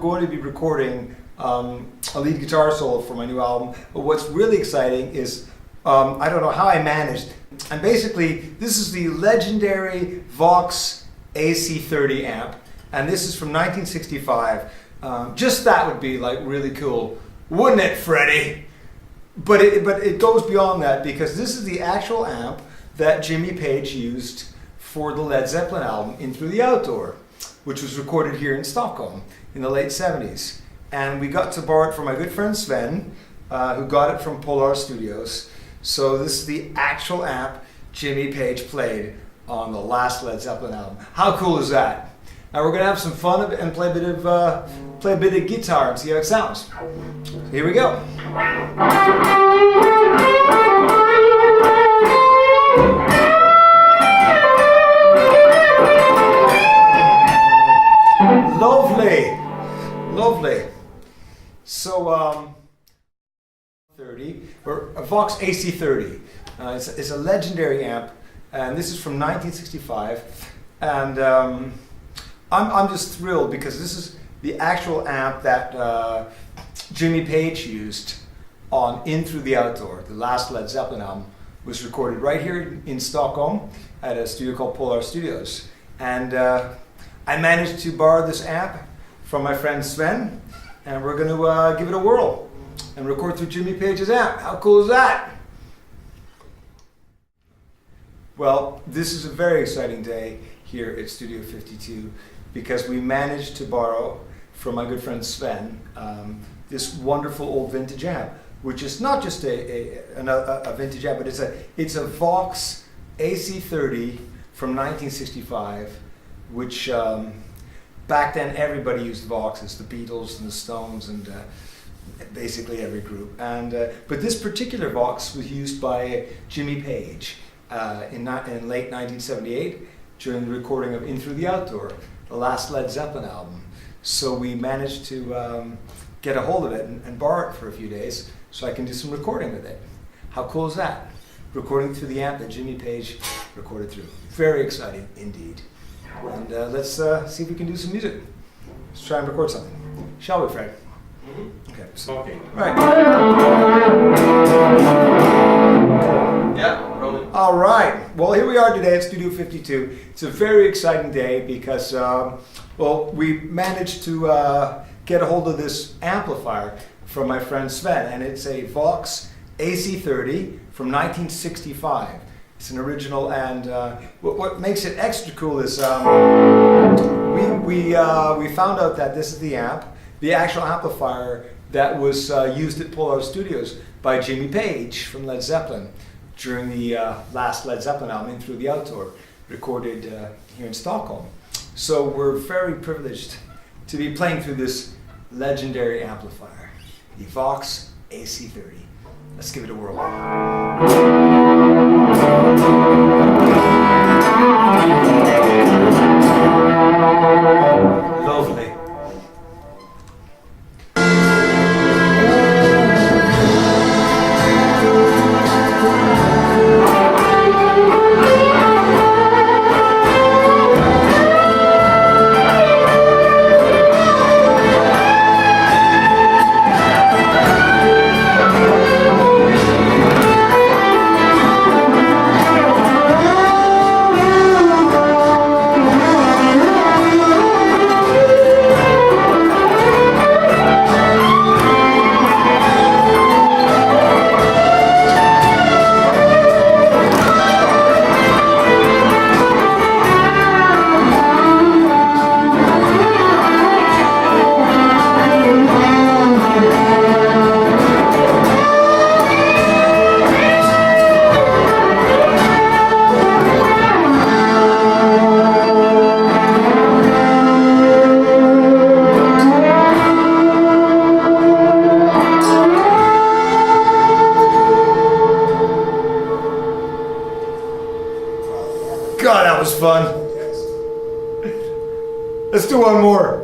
going to be recording a lead guitar solo for my new album. But what's really exciting is, I don't know how I managed. And basically, this is the legendary Vox AC30 amp. And this is from 1965. Just that would be like really cool. Wouldn't it, Freddie? But it goes beyond that, because this is the actual amp that Jimmy Page used for the Led Zeppelin album In Through the Outdoor, which was recorded here in Stockholm in the late 70s. And we got to borrow it from my good friend Sven, who got it from Polar Studios. So this is the actual amp Jimmy Page played on the last Led Zeppelin album. How cool is that? Now we're gonna have some fun and play a bit of guitar and see how it sounds. So here we go. Lovely, lovely. So 30 or a Vox AC30. It's a legendary amp, and this is from 1965. And I'm just thrilled because this is the actual amp that Jimmy Page used on In Through the Outdoor, the last Led Zeppelin album. Was recorded right here in Stockholm at a studio called Polar Studios. And I managed to borrow this amp from my friend Sven, and we're going to give it a whirl and record through Jimmy Page's amp. How cool is that? Well, this is a very exciting day here at Studio 52 because we managed to borrow from my good friend Sven this wonderful old vintage amp, which is not just a vintage amp, but it's a Vox AC30 from 1965, which back then everybody used Voxes, the Beatles and the Stones and basically every group. And but this particular Vox was used by Jimmy Page in late 1978 during the recording of In Through the Outdoor, the last Led Zeppelin album. So we managed to get a hold of it and borrow it for a few days so I can do some recording with it. How cool is that? Recording through the amp that Jimmy Page recorded through. Very exciting indeed. And let's see if we can do some music. Let's try and record something. Shall we, Fred? Mm-hmm. Okay. So, okay. Right. Yeah, rolling. All right. Well, here we are today at Studio 52. It's a very exciting day because, well, we managed to get a hold of this amplifier from my friend Sven, and it's a Vox AC30 from 1965. It's an original, and what makes it extra cool is we found out that this is the amp, the actual amplifier that was used at Polar Studios by Jimmy Page from Led Zeppelin during the last Led Zeppelin album, In Through the Outdoor, recorded here in Stockholm. So we're very privileged to be playing through this legendary amplifier, the Vox AC30. Let's give it a whirl. Lovely. God, that was fun. Let's do one more.